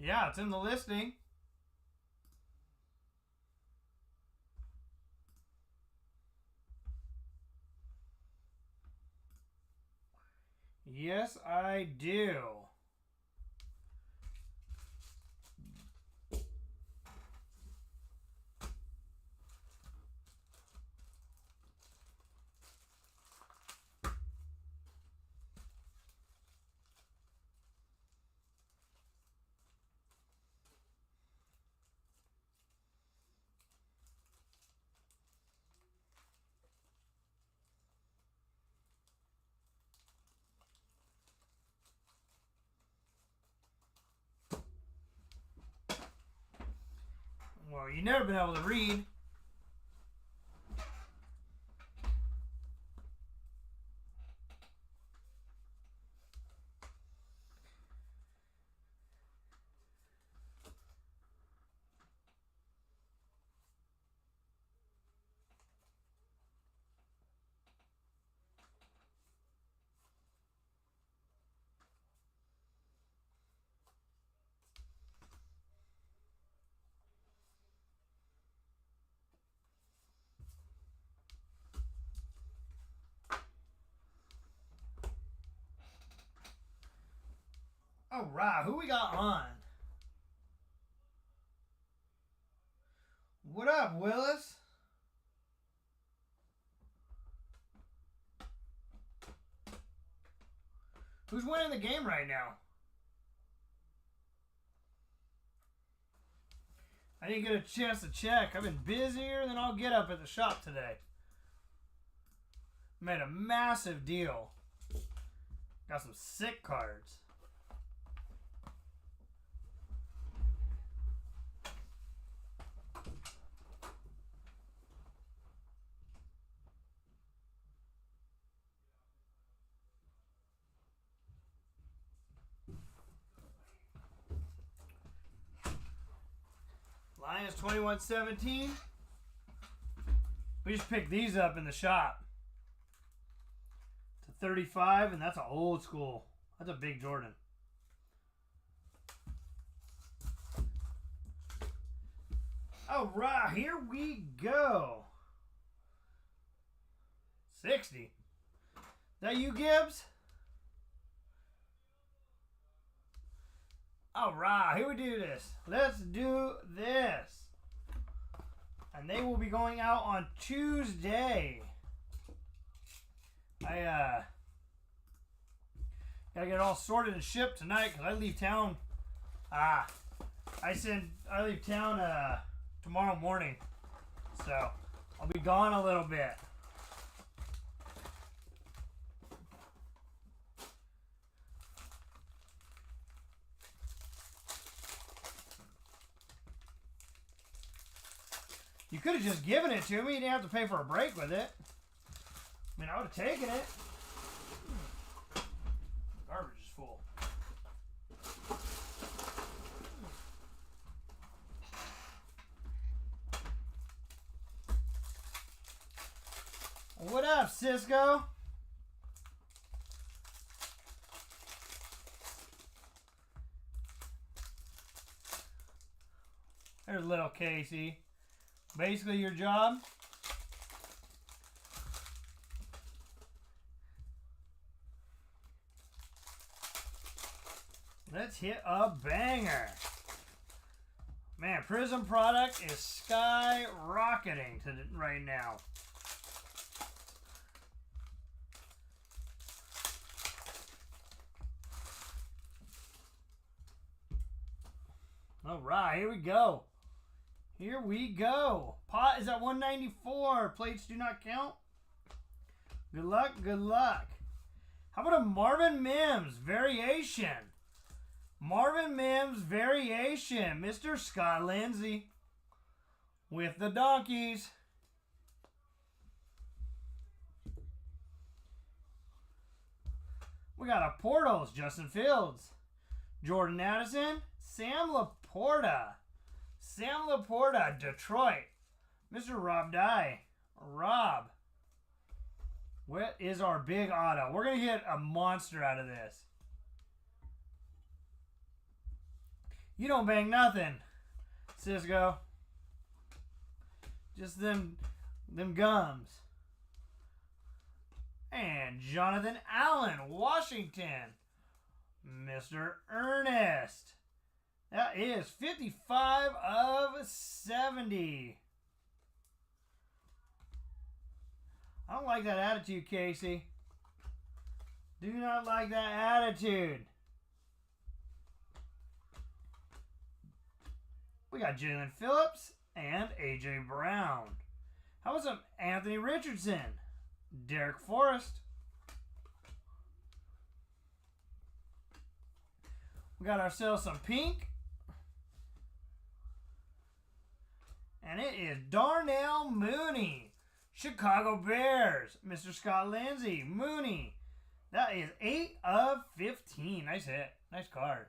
Yeah, it's in the listing. Yes, I do. Well, you've never been able to read. All right, who we got on? What up, Willis? Who's winning the game right now? I didn't get a chance to check. I've been busier than I'll get up at the shop today. Made a massive deal. Got some sick cards. Lions 21-17. We just picked these up in the shop. To 35, and that's an old school. That's a big Jordan. All right, here we go. 60. That you, Gibbs? All right, here we do this. Let's do this. And they will be going out on Tuesday. I gotta get it all sorted and shipped tonight because I leave town. I leave town tomorrow morning, so I'll be gone a little bit. You could have just given it to me. You didn't have to pay for a break with it. I mean, I would have taken it. Garbage is full. What up, Cisco? There's little Casey. Basically, your job. Let's hit a banger. Man, Prizm product is skyrocketing right now. All right, here we go. Here we go. Pot is at 194. Plates do not count. Good luck, good luck. How about a Marvin Mims variation? Marvin Mims variation. Mr. Scott Lindsay with the Donkeys. We got a Portals, Justin Fields. Jordan Addison, Sam Laporta. Sam Laporta, Detroit. Mr. Rob Dye. Rob. What is our big auto? We're going to get a monster out of this. You don't bang nothing, Cisco. Just them gums. And Jonathan Allen, Washington. Mr. Ernest. That is 55 of 70. I don't like that attitude, Casey. Do not like that attitude. We got Jalen Phillips and A.J. Brown. How about some Anthony Richardson? Derek Forrest. We got ourselves some pink. And it is Darnell Mooney. Chicago Bears. Mr. Scott Lindsay. Mooney. That is 8 of 15. Nice hit. Nice card.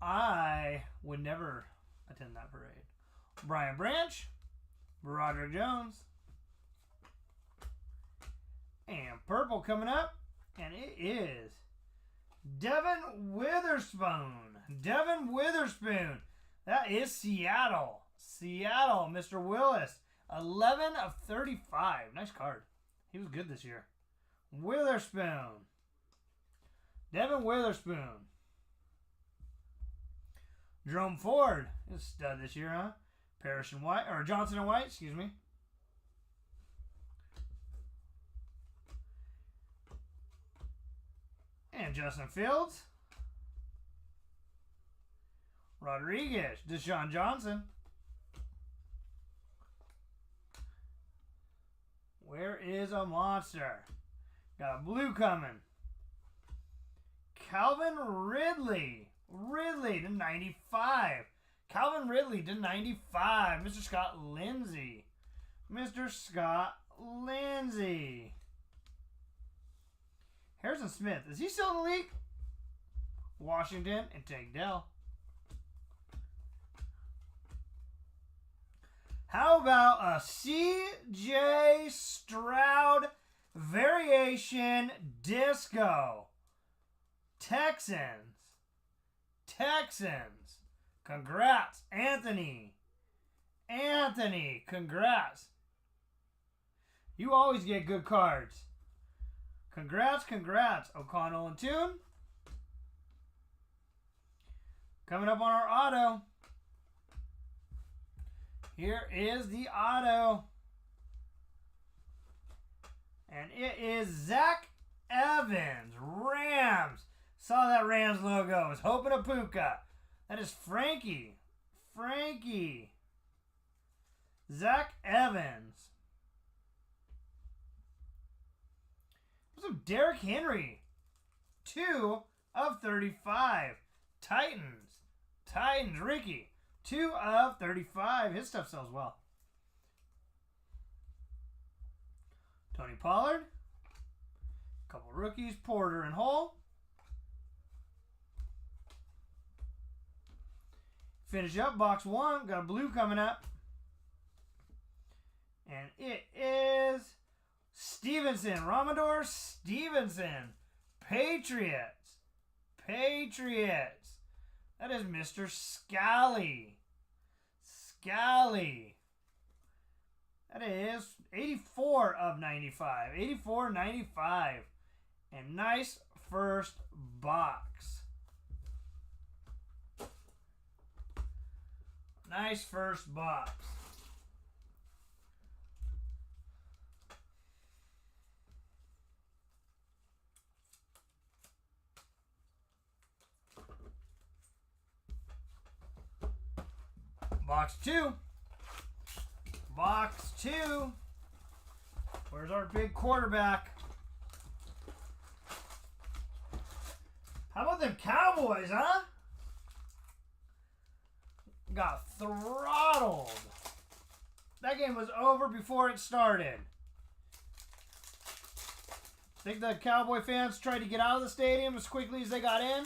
I would never attend that parade. Brian Branch. Roger Jones. And purple coming up. And it is Devin Witherspoon. Devin Witherspoon. That is Seattle. Seattle, Mr. Willis. 11 of 35. Nice card. He was good this year. Witherspoon. Devin Witherspoon. Jerome Ford is a stud this year, huh? Parrish and White, or Johnson and White, excuse me. And Justin Fields. Rodriguez. Deshaun Johnson. Where is a monster? Got a blue coming. Calvin Ridley. Ridley to 95. Calvin Ridley to 95. Mr. Scott Lindsay. Mr. Scott Lindsay. Harrison Smith. Is he still in the league? Washington and Tank Dell. How about a C.J. Stroud variation disco? Texans. Texans. Congrats, Anthony. Anthony, congrats. You always get good cards. Congrats, congrats. O'Connell and Toon. Coming up on our auto. Here is the auto. And it is Zach Evans. Rams. Saw that Rams logo. Was hoping a puka. That is Frankie. Frankie. Zach Evans. Some Derrick Henry. 2 of 35. Titans. Titans. Ricky. 2 of 35. His stuff sells well. Tony Pollard. Couple rookies. Porter and Hull. Finish up box 1. Got a blue coming up. And it is Stevenson. Ramador Stevenson. Patriots. Patriots. That is Mr. Scally. Scally. That is 84 of 95. 84.95. And nice first box. Nice first box. Box 2. Box 2. Where's our big quarterback? How about them Cowboys, huh? Got throttled. That game was over before it started. Think the Cowboy fans tried to get out of the stadium as quickly as they got in?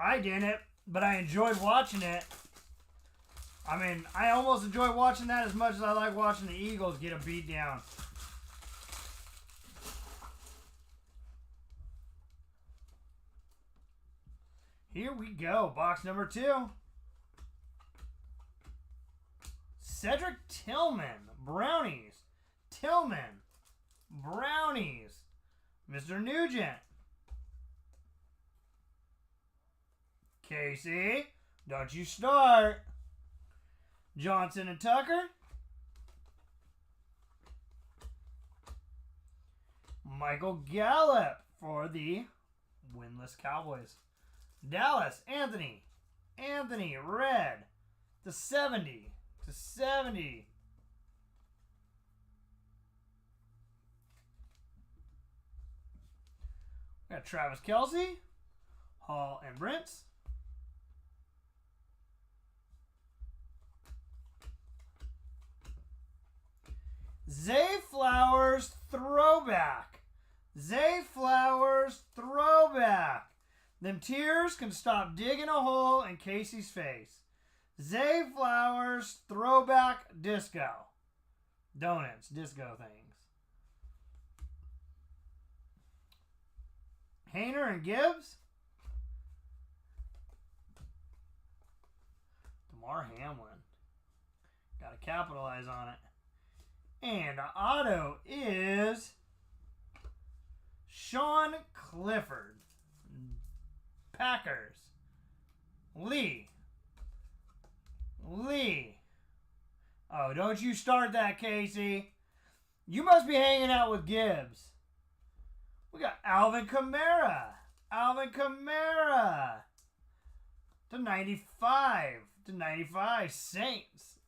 I didn't, but I enjoyed watching it. I mean, I almost enjoy watching that as much as I like watching the Eagles get a beat down. Here we go. Box number 2. Cedric Tillman. Brownies. Tillman. Brownies. Mr. Nugent. Casey. Don't you start. Johnson and Tucker. Michael Gallup for the winless Cowboys. Dallas, Anthony. Anthony, red. To 70. To 70. We got Travis Kelce. Hall and Brents. Zay Flowers throwback. Zay Flowers throwback. Them tears can stop digging a hole in Casey's face. Zay Flowers throwback disco. Donuts, disco things. Hayner and Gibbs. DeMar Hamlin. Got to capitalize on it. And auto is Sean Clifford. Packers. Lee. Oh, don't you start that, Casey. You must be hanging out with Gibbs. We got Alvin Kamara. Alvin Kamara. To 95. To 95. Saints.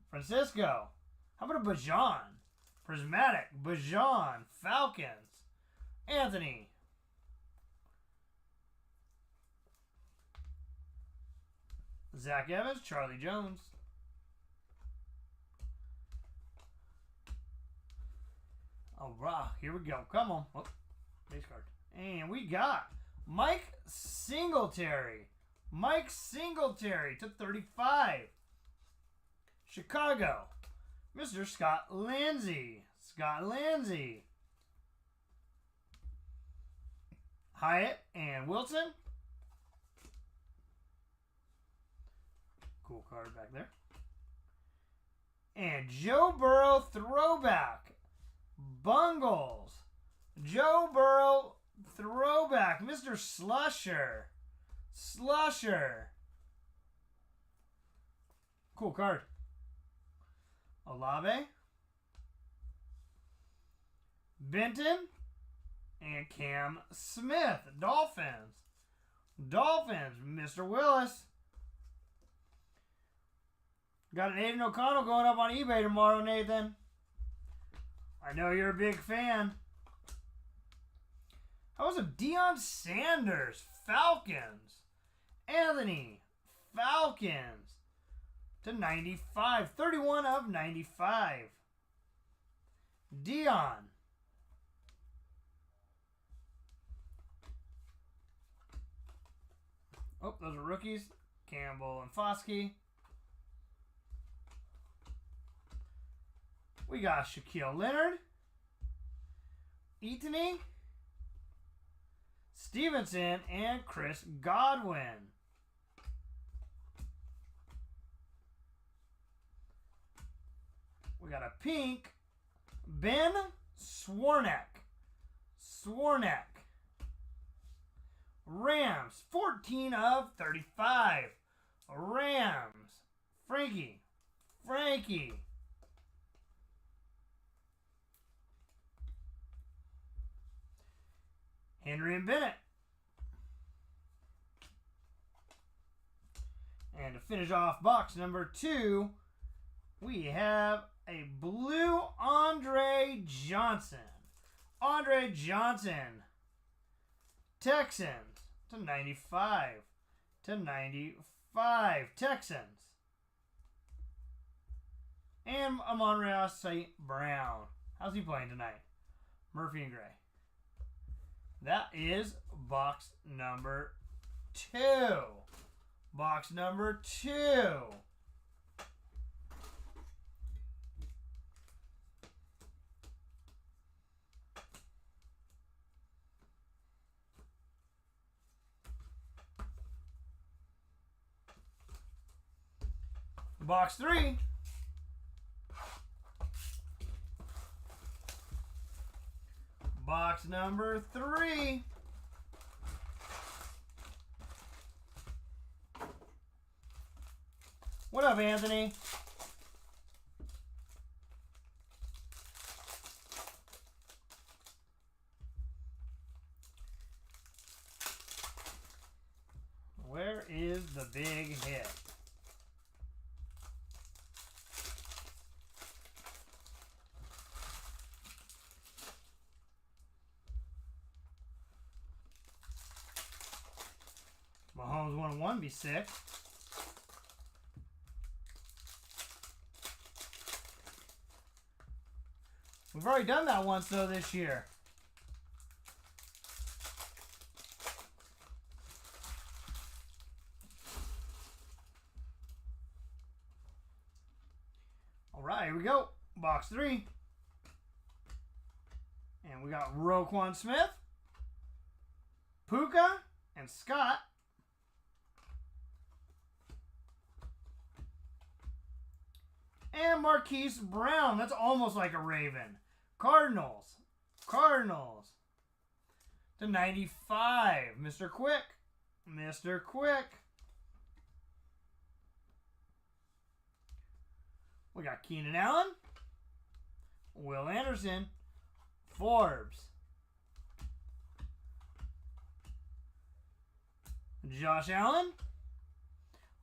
Francisco. How about a Bajan? Prismatic. Bajan. Falcons. Anthony. Zach Evans. Charlie Jones. All right. Here we go. Come on. Oh, base card. And we got Mike Singletary. Mike Singletary to 35. Chicago. Mr. Scott Lindsay. Scott Lindsay. Hyatt and Wilson. Cool card back there. And Joe Burrow throwback. Bungles. Joe Burrow throwback. Mr. Slusher. Slusher. Cool card. Olave. Benton. And Cam Smith. Dolphins. Dolphins. Mr. Willis. Got an Aiden O'Connell going up on eBay tomorrow, Nathan. I know you're a big fan. How was it? Deion Sanders. Falcons. Anthony. Falcons. To 95. 31 of 95. Deion. Oh, those are rookies. Campbell and Foskey. We got Shaquille Leonard. Etony. Stevenson and Chris Godwin. We got a pink. Ben Swarnack. Rams. 14 of 35. Rams. Frankie. Henry and Bennett. And to finish off box number 2, we have a blue Andre Johnson. Andre Johnson. Texans to 95. To 95. Texans. And Amon-Ra St. Brown. How's he playing tonight? Murphy and Gray. That is box number 2. Box number 2. Box 3. Box number 3. What up, Anthony? Where is the big hit? Mahomes 101 be sick. We've already done that once, though, this year. All right, here we go. Box 3. And we got Roquan Smith, Puka, and Scott. And Marquise Brown. That's almost like a Raven. Cardinals. To 95. Mr. Quick. We got Keenan Allen. Will Anderson. Forbes. Josh Allen.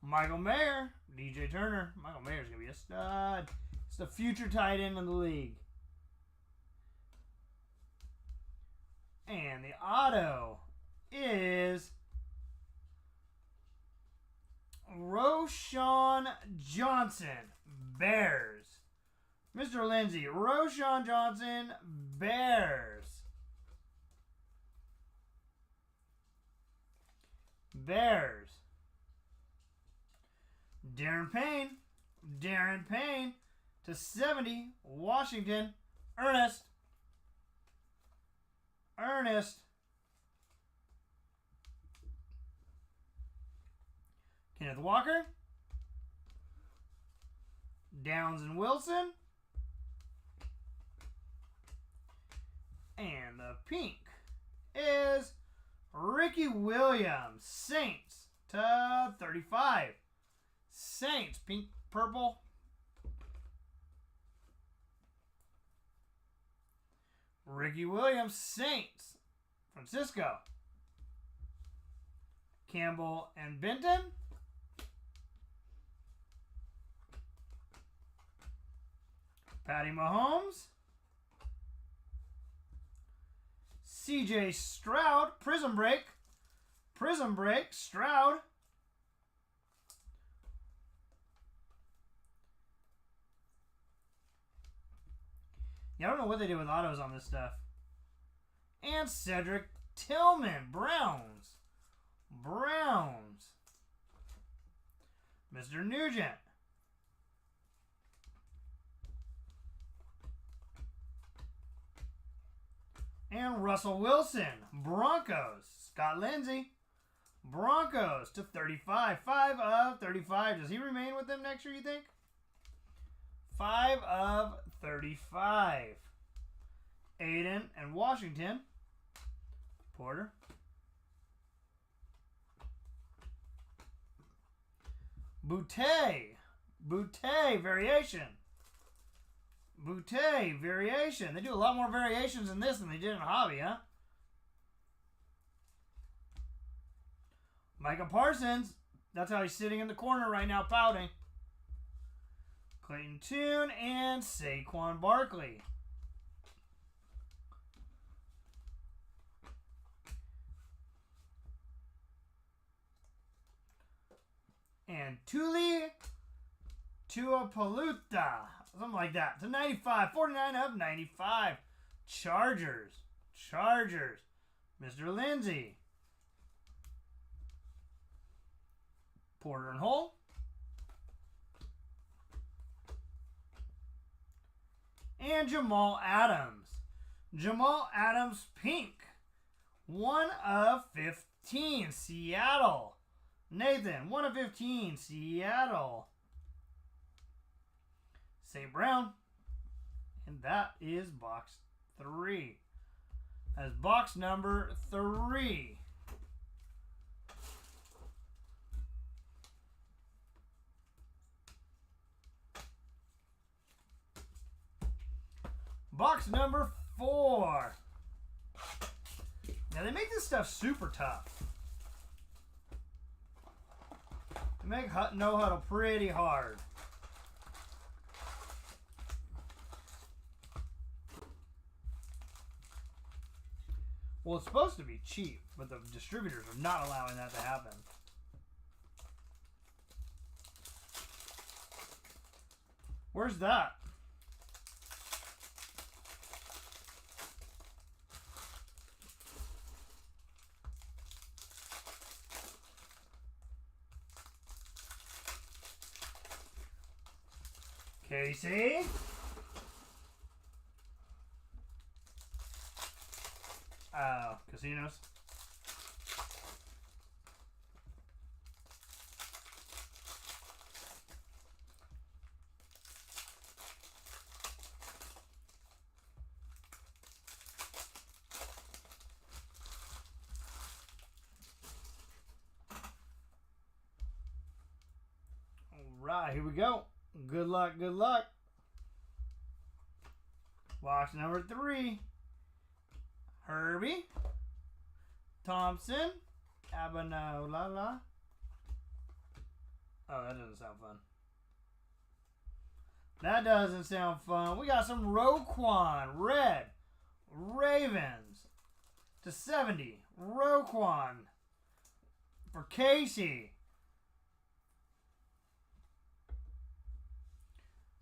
Michael Mayer. DJ Turner. Michael Mayer's going to be a stud. It's the future tight end in the league. And the auto is Roshan Johnson, Bears. Mr. Lindsay, Roshan Johnson, Bears. Darren Payne to 70, Washington, Ernest. Kenneth Walker, Downs and Wilson, and the pink is Ricky Williams, Saints to 35. Saints, pink, purple. Ricky Williams, Saints, Francisco. Campbell and Benton. Patty Mahomes. CJ Stroud, Prizm break, Stroud. Yeah, I don't know what they did with autos on this stuff. And Cedric Tillman, Browns. Mr. Nugent. And Russell Wilson, Broncos. Scott Lindsay, Broncos to 35. 5 of 35. Does he remain with them next year, you think? 5 of 35. Aiden and Washington. Porter. Boutte variation. They do a lot more variations in this than they did in Hobby, huh? Micah Parsons. That's how he's sitting in the corner right now, pouting. Clayton Tune and Saquon Barkley. And Tuli Tuapoluta. Something like that. To 95. 49 of 95. Chargers. Mr. Lindsay. Porter and Hull. And Jamal Adams. Jamal Adams pink. 1 of 15. Seattle. Nathan, 1 of 15. Seattle. St. Brown. And that is box 3. That's box number 3. Box number 4. Now they make this stuff super tough. They make No Huddle pretty hard. Well, it's supposed to be cheap, but the distributors are not allowing that to happen. Where's that? Casey? Casinos. All right, here we go. Good luck, good luck. Box number 3. Herbie. Thompson. Abanolala. Oh, that doesn't sound fun. That doesn't sound fun. We got some Roquan. Red. Ravens. To 70. Roquan. For Casey.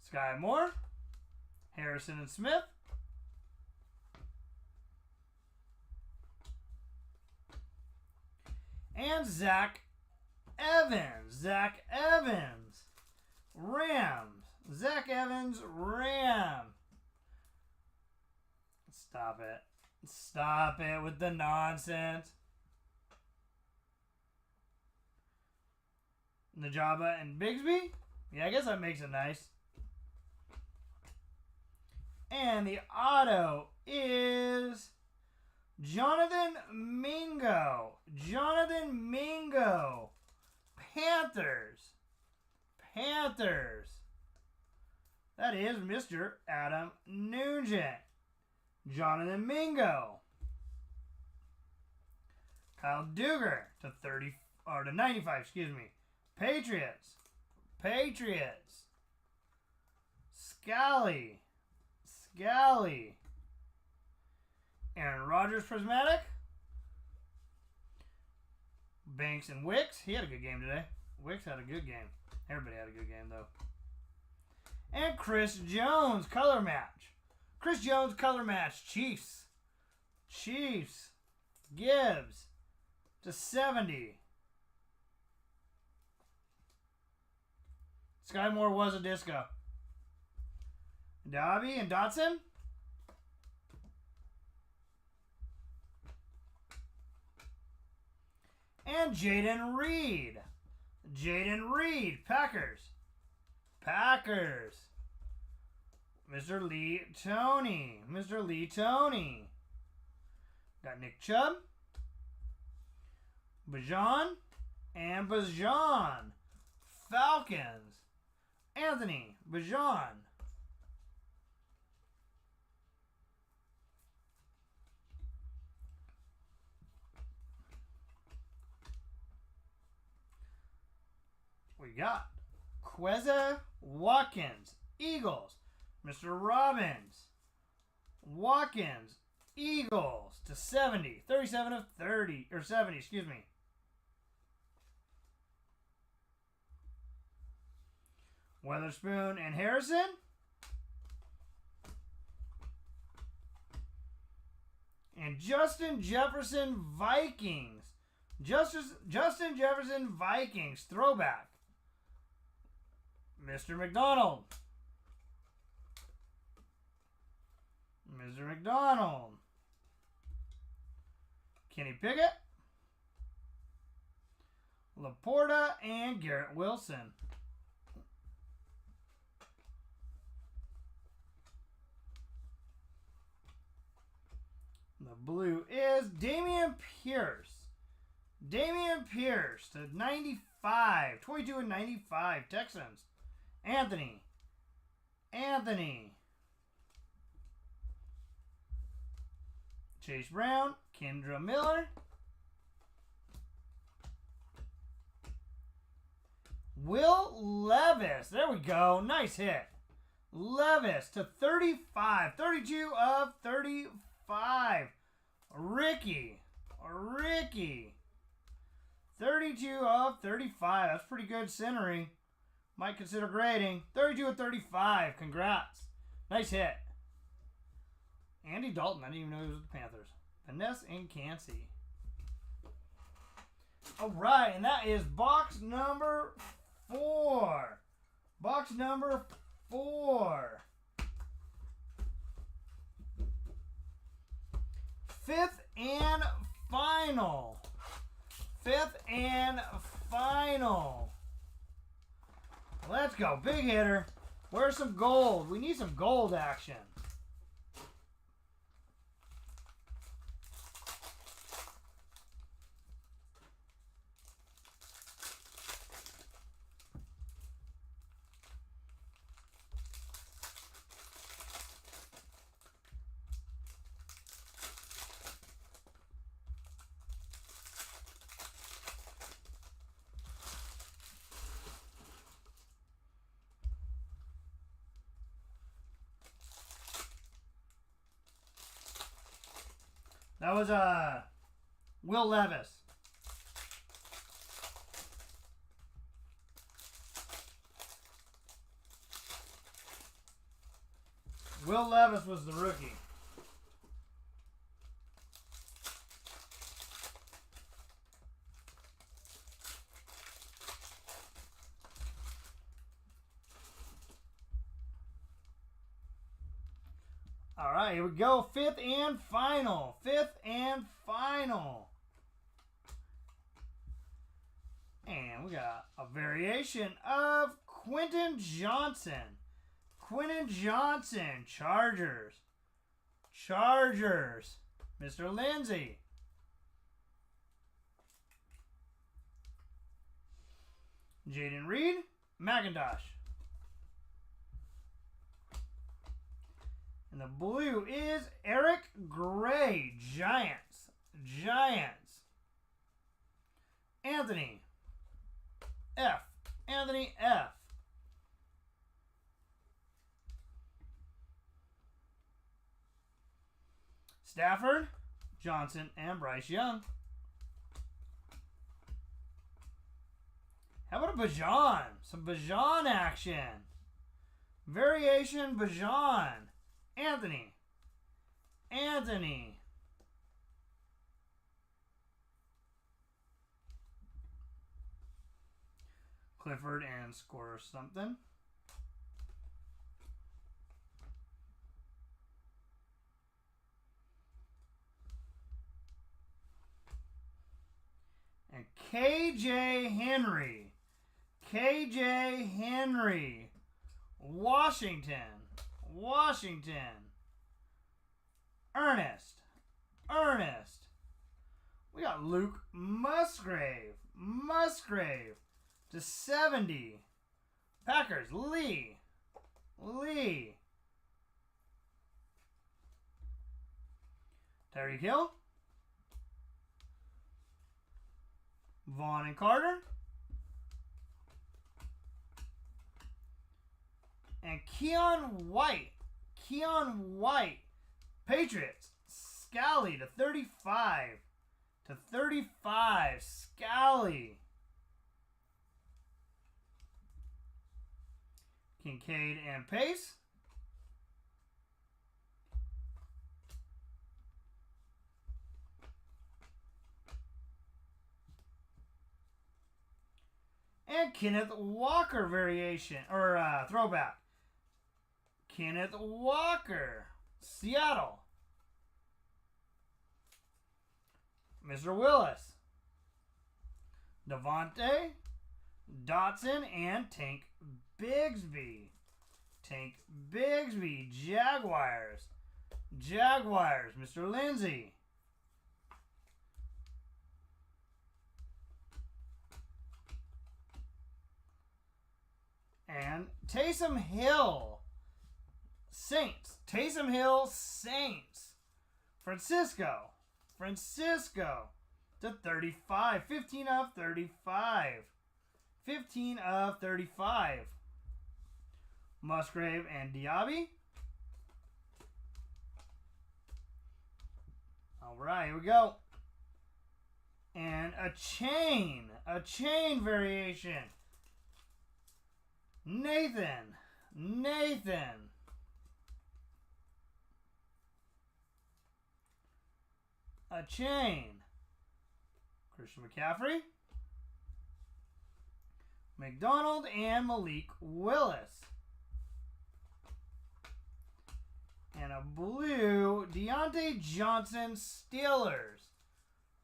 Sky Moore. Harrison and Smith. And Zach Evans. Zach Evans. Rams. Zach Evans. Ram. Stop it. Stop it with the nonsense. Najaba and Bigsby. Yeah, I guess that makes it nice. And the auto is Jonathan Mingo. Jonathan Mingo. Panthers. Panthers. That is Mr. Adam Nugent. Jonathan Mingo. Kyle Duggar to 30 or to 95, excuse me. Patriots. Patriots. Scally. Scally. Aaron Rodgers Prismatic. Banks and Wicks. He had a good game today. Wicks had a good game. Everybody had a good game, though. And Chris Jones, color match. Chris Jones, color match. Chiefs. Chiefs. Gibbs to 70. Sky Moore was a disco. Dobby and Dotson. And Jaden Reed. Jaden Reed. Packers. Packers. Mr. Lee Tony. Mr. Lee Tony. Got Nick Chubb. Bajan. And Bajan. Falcons. Anthony Bajan. We got Queza Watkins, Eagles, Mr. Robbins, Watkins, Eagles to 70, 37 of 30, or 70, excuse me. Weatherspoon and Harrison. And Justin Jefferson, Vikings. Justin Jefferson, Vikings, throwback. Mr. McDonald. Mr. McDonald. Kenny Pickett. Laporta and Garrett Wilson. The blue is Dameon Pierce. Dameon Pierce to 95. 22 and 95. Texans. Anthony. Chase Brown. Kendra Miller. Will Levis. There we go. Nice hit. Levis to 35. 32 of 35. Ricky. 32 of 35. That's pretty good centering. Might consider grading. 32 of 35. Congrats. Nice hit. Andy Dalton. I didn't even know he was with the Panthers. Vanessa and Cansey. All right, and that is box number 4. Box number 4. 5th and final. 5th and final. Let's go. Big hitter. Where's some gold? We need some gold action. That was Will Levis. Will Levis was the rookie. All right, here we go. 5th and final. 5th and final. And we got a variation of Quentin Johnson. Quentin Johnson, Chargers. Mr. Lindsay. Jaden Reed, McIntosh. And the blue is Eric Gray, Giants. Anthony F. Stafford, Johnson, and Bryce Young. How about a Bajan? Some Bajan action. Variation Bajan. Anthony. Clifford and score something. And KJ Henry. Washington. Ernest. We got Luke Musgrave to 70. Packers, Lee. Tyreek Hill. Vaughn and Carter. And Keon White. Patriots. Scally to 35. Scally. Kincaid and Pace. And Kenneth Walker variation, or throwback. Kenneth Walker, Seattle. Mr. Willis. Devontae, Dotson, and Tank Bigsby. Tank Bigsby, Jaguars. Jaguars, Mr. Lindsay. And Taysom Hill, Saints. Taysom Hill, Saints. Francisco to 35. 15 of 35. 15 of 35. Musgrave and Diaby. All right, here we go. And a chain variation. Nathan. A chain. Christian McCaffrey. McDonald and Malik Willis. And a blue Deontay Johnson Steelers.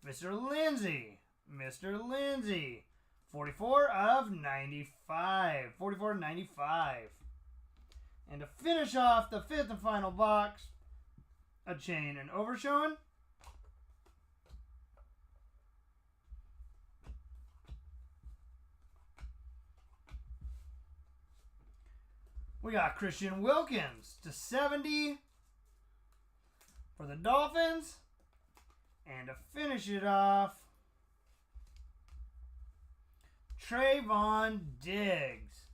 Mr. Lindsay. 44 of 95. 44 of 95. And to finish off the fifth and final box, a chain and overshowing. We got Christian Wilkins to 70 for the Dolphins. And to finish it off, Trayvon Diggs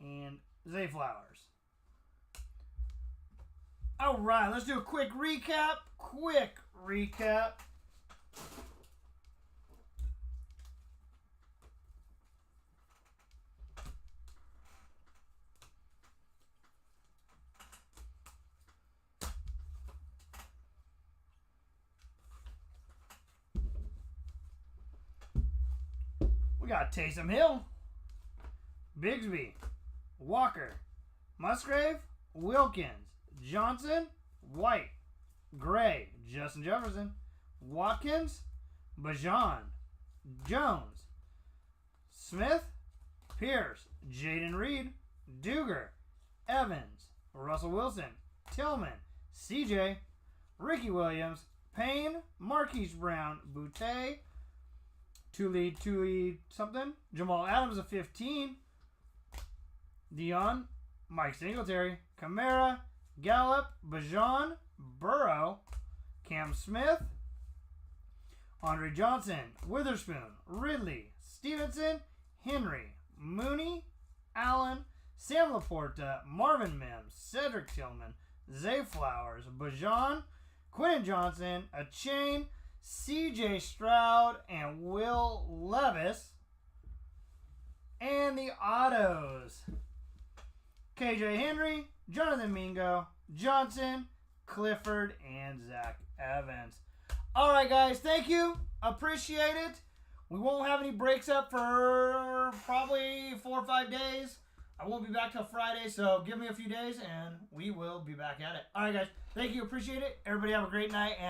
and Zay Flowers. All right, let's do a quick recap. We got Taysom Hill, Bigsby, Walker, Musgrave, Wilkins, Johnson, White, Gray, Justin Jefferson, Watkins, Bajan, Jones, Smith, Pierce, Jaden Reed, Duger, Evans, Russell Wilson, Tillman, CJ, Ricky Williams, Payne, Marquise Brown, Boutte, Tuli something, Jamal Adams of 15, Dion, Mike Singletary, Kamara, Gallup, Bajan, Burrow, Cam Smith, Andre Johnson, Witherspoon, Ridley, Stevenson, Henry, Mooney, Allen, Sam Laporta, Marvin Mims, Cedric Tillman, Zay Flowers, Bajan, Quentin Johnson, a chain, CJ Stroud, and Will Levis. And the autos, KJ Henry, Jonathan Mingo, Johnson, Clifford, and Zach Evans. All right, guys, thank you. Appreciate it. We won't have any breaks up for probably 4 or 5 days. I won't be back till Friday, so give me a few days, and we will be back at it. All right, guys, thank you. Appreciate it. Everybody have a great night. And